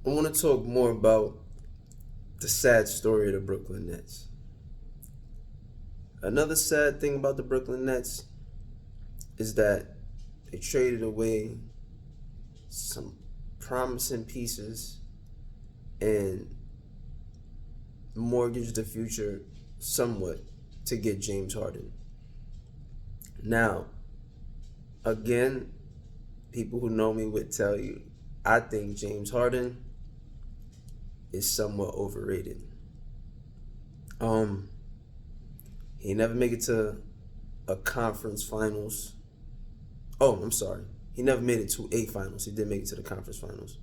I want to talk more about the sad story of the Brooklyn Nets. Another sad thing about the Brooklyn Nets is that they traded away some promising pieces and mortgaged the future somewhat to get James Harden. Now, again, people who know me would tell you I think James Harden is somewhat overrated. Um, he never made it to a conference finals. Oh, I'm sorry. He never made it to a finals. He did make it to the conference finals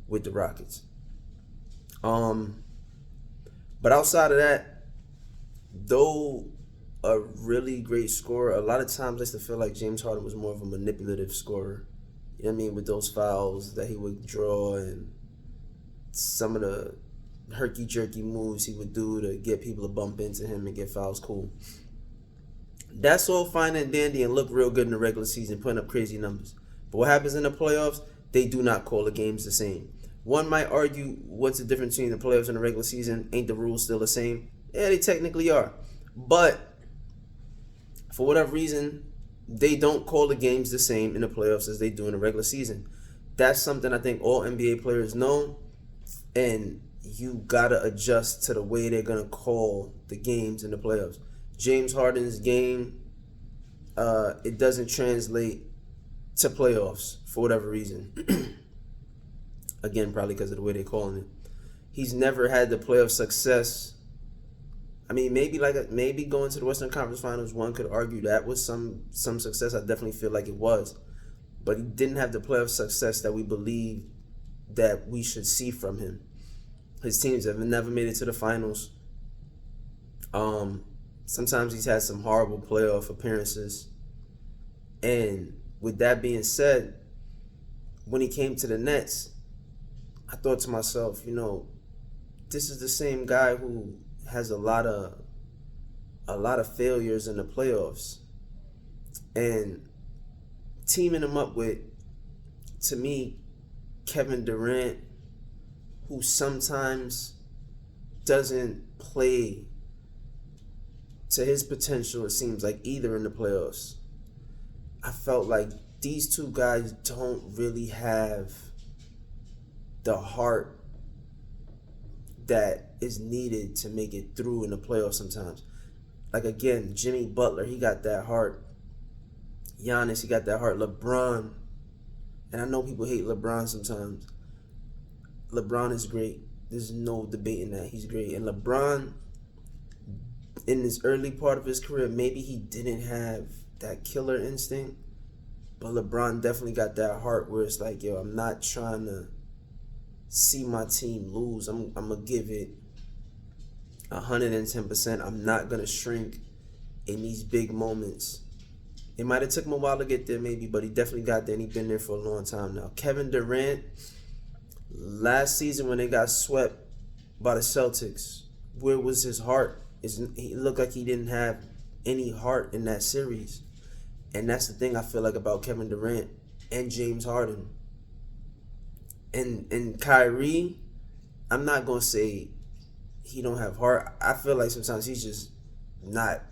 with the Rockets. Um, but outside of that, though a really great scorer, a lot of times I used to feel like James Harden was more of a manipulative scorer. You know what I mean? With those fouls that he would draw and some of the herky jerky moves he would do to get people to bump into him and get fouls, cool. That's all fine and dandy and look real good in the regular season, putting up crazy numbers. But what happens in the playoffs? They do not call the games the same. One might argue, what's the difference between the playoffs and the regular season? Ain't the rules still the same? Yeah, they technically are. But for whatever reason, they don't call the games the same in the playoffs as they do in the regular season. That's something I think all NBA players know, and you gotta adjust to the way they're gonna call the games in the playoffs. James Harden's game, it doesn't translate to playoffs for whatever reason. Again, probably because of the way they're calling it. He's never had the playoff success. I mean, maybe going to the Western Conference Finals, one could argue that was some success. I definitely feel like it was, but he didn't have the playoff success that we believe that we should see from him. His teams have never made it to the finals. Sometimes he's had some horrible playoff appearances. And with that being said, when he came to the Nets, I thought to myself, this is the same guy who has a lot of failures in the playoffs. And teaming him up with, to me, Kevin Durant, who sometimes doesn't play to his potential, it seems like, either in the playoffs. I felt like these two guys don't really have the heart that is needed to make it through in the playoffs sometimes. Like, again, Jimmy Butler, he got that heart. Giannis, he got that heart. LeBron, and I know people hate LeBron sometimes. LeBron is great. There's no debating that. He's great. And LeBron, in this early part of his career, maybe he didn't have that killer instinct, but LeBron definitely got that heart where it's like, yo, I'm not trying to see my team lose. I'm gonna give it 110%. I'm not gonna shrink in these big moments. It might have took him a while to get there, maybe, but he definitely got there, and he's been there for a long time now. Kevin Durant, last season when they got swept by the Celtics, where was his heart? He looked like he didn't have any heart in that series. And that's the thing I feel like about Kevin Durant and James Harden. And Kyrie, I'm not going to say he don't have heart. I feel like sometimes he's just not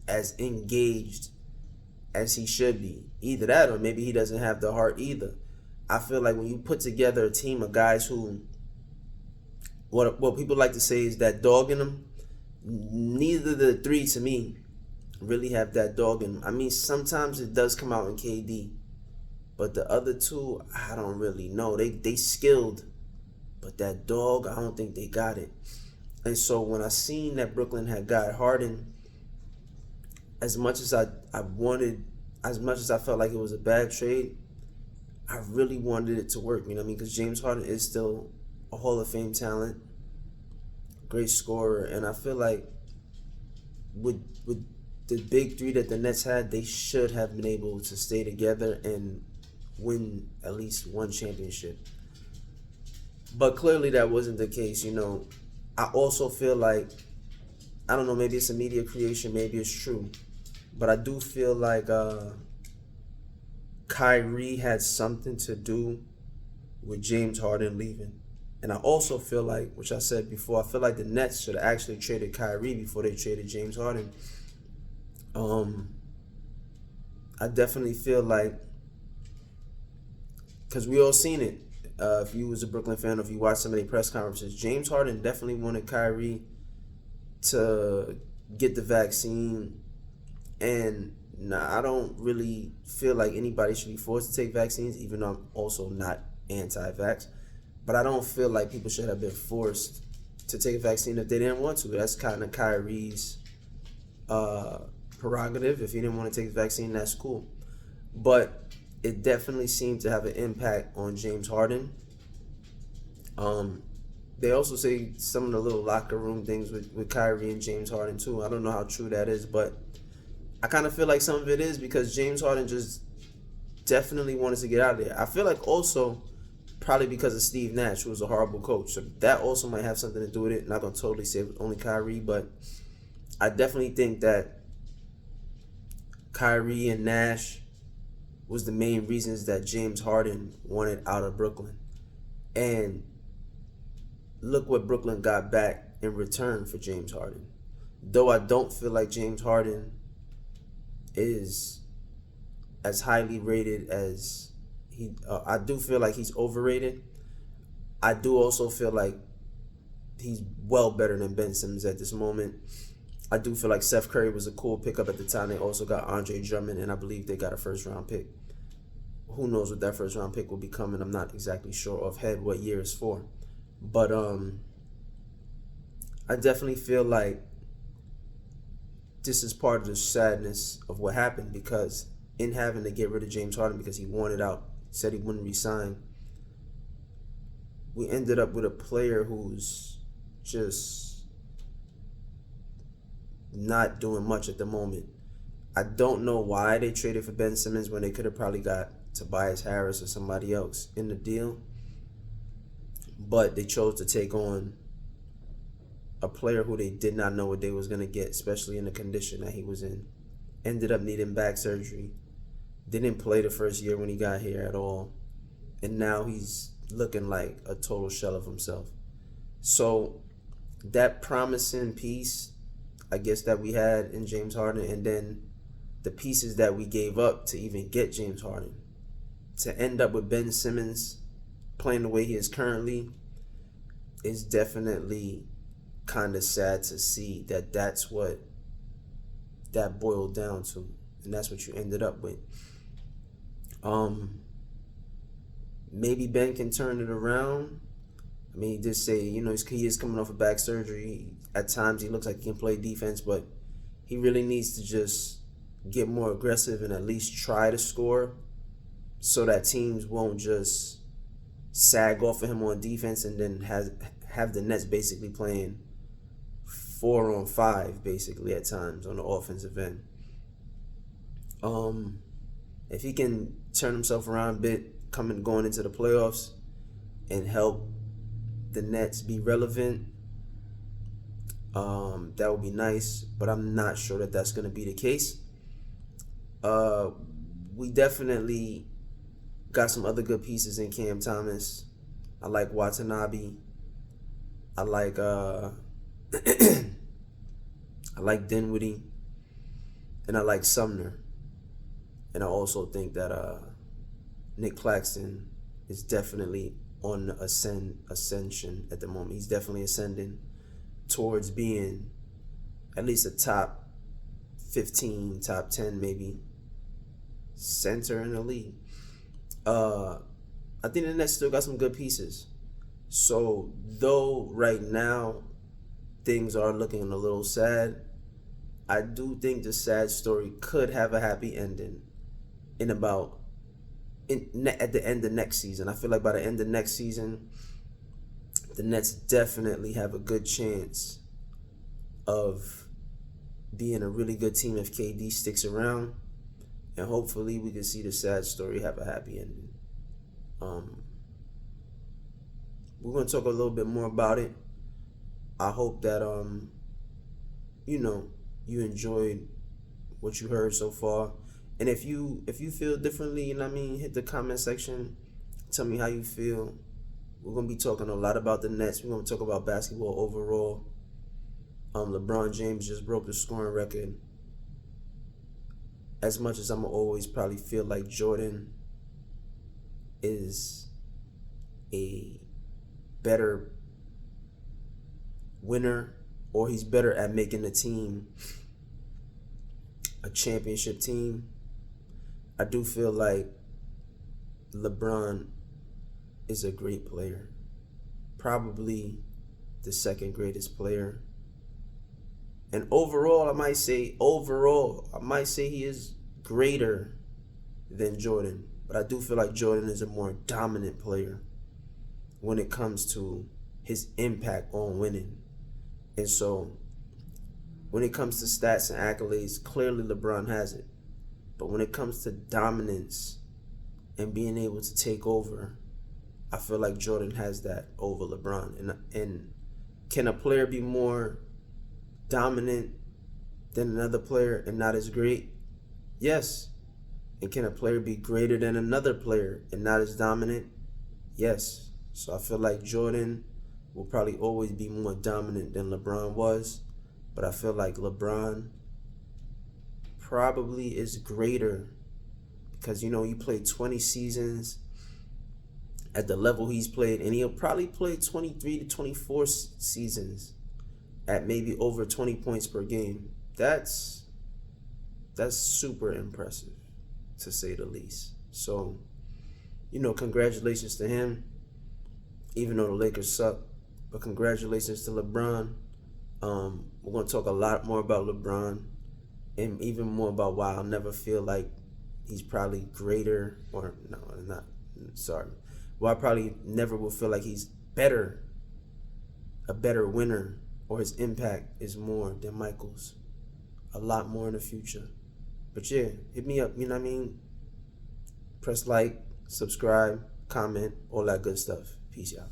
as engaged as he should be. Either that or maybe he doesn't have the heart either. I feel like when you put together a team of guys who, what people like to say is that dog in them, neither of the three to me really have that dog in them. I mean, sometimes it does come out in KD, but the other two, I don't really know. They skilled, but that dog, I don't think they got it. And so when I seen that Brooklyn had got Harden, as much as I wanted, as much as I felt like it was a bad trade, I really wanted it to work. You know what I mean? Because James Harden is still a Hall of Fame talent, great scorer, and I feel like with the big three that the Nets had, they should have been able to stay together and win at least one championship. But clearly that wasn't the case. I also feel like, I don't know, maybe it's a media creation, maybe it's true, but I do feel like Kyrie had something to do with James Harden leaving. And I also feel like, which I said before, I feel like the Nets should have actually traded Kyrie before they traded James Harden. I definitely feel like, because we all seen it. If you was a Brooklyn fan, or if you watched some of the press conferences, James Harden definitely wanted Kyrie to get the vaccine. And I don't really feel like anybody should be forced to take vaccines, even though I'm also not anti-vax. But I don't feel like people should have been forced to take a vaccine if they didn't want to. That's kind of Kyrie's prerogative. If he didn't want to take the vaccine, that's cool. But it definitely seemed to have an impact on James Harden. They also say some of the little locker room things with Kyrie and James Harden too. I don't know how true that is, but I kind of feel like some of it is because James Harden just definitely wanted to get out of there. I feel like also probably because of Steve Nash, who was a horrible coach. So that also might have something to do with it. Not going to totally say it was only Kyrie, but I definitely think that Kyrie and Nash was the main reasons that James Harden wanted out of Brooklyn. And look what Brooklyn got back in return for James Harden. Though I don't feel like James Harden is as highly rated as I do feel like he's overrated. I do also feel like he's well better than Ben Simmons at this moment. I do feel like Seth Curry was a cool pickup at the time. They also got Andre Drummond, and I believe they got a first-round pick. Who knows what that first-round pick will be coming? I'm not exactly sure offhand what year it's for. But I definitely feel like this is part of the sadness of what happened, because in having to get rid of James Harden because he wanted out, said he wouldn't resign, we ended up with a player who's just not doing much at the moment. I don't know why they traded for Ben Simmons when they could have probably got Tobias Harris or somebody else in the deal. But they chose to take on a player who they did not know what they was going to get, especially in the condition that he was in. Ended up needing back surgery. Didn't play the first year when he got here at all. And now he's looking like a total shell of himself. So that promising piece, I guess, that we had in James Harden, and then the pieces that we gave up to even get James Harden, to end up with Ben Simmons playing the way he is currently, is definitely kind of sad to see that that's what that boiled down to, and that's what you ended up with. Maybe Ben can turn it around. I mean, he did say, he is coming off of back surgery. At times he looks like he can play defense, but he really needs to just get more aggressive and at least try to score, so that teams won't just sag off of him on defense and then have the Nets basically playing 4-on-5 basically at times on the offensive end. If he can turn himself around a bit going into the playoffs and help the Nets be relevant, that would be nice, but I'm not sure that that's going to be the case. We definitely got some other good pieces in Cam Thomas. I like Watanabe. I like I like Dinwiddie, and I like Sumner. And I also think that Nick Claxton is definitely on the ascension at the moment. He's definitely ascending towards being at least a top 15, top 10 maybe center in the league. I think the Nets still got some good pieces. So though right now things are looking a little sad, I do think the sad story could have a happy ending at the end of next season. I feel like by the end of next season, the Nets definitely have a good chance of being a really good team if KD sticks around, and hopefully we can see the sad story have a happy ending. We're going to talk a little bit more about it. I hope that you enjoyed what you heard so far. And if you feel differently, hit the comment section. Tell me how you feel. We're going to be talking a lot about the Nets. We're going to talk about basketball overall. LeBron James just broke the scoring record. As much as I'm going to always probably feel like Jordan is a better winner, or he's better at making the team a championship team, I do feel like LeBron is a great player. Probably the second greatest player. And overall, I might say he is greater than Jordan. But I do feel like Jordan is a more dominant player when it comes to his impact on winning. And so when it comes to stats and accolades, clearly LeBron has it. But when it comes to dominance and being able to take over, I feel like Jordan has that over LeBron. And can a player be more dominant than another player and not as great? Yes. And can a player be greater than another player and not as dominant? Yes. So I feel like Jordan will probably always be more dominant than LeBron was. But I feel like LeBron probably is greater because, you played 20 seasons at the level he's played, and he'll probably play 23 to 24 seasons at maybe over 20 points per game. That's super impressive, to say the least. So, congratulations to him, even though the Lakers suck. But congratulations to LeBron. We're going to talk a lot more about LeBron and even more about why I'll never feel like he's probably greater, or no, not, sorry. Well, I probably never will feel like he's a better winner, or his impact is more than Michael's. A lot more in the future. But yeah, hit me up, you know what I mean? Press like, subscribe, comment, all that good stuff. Peace out.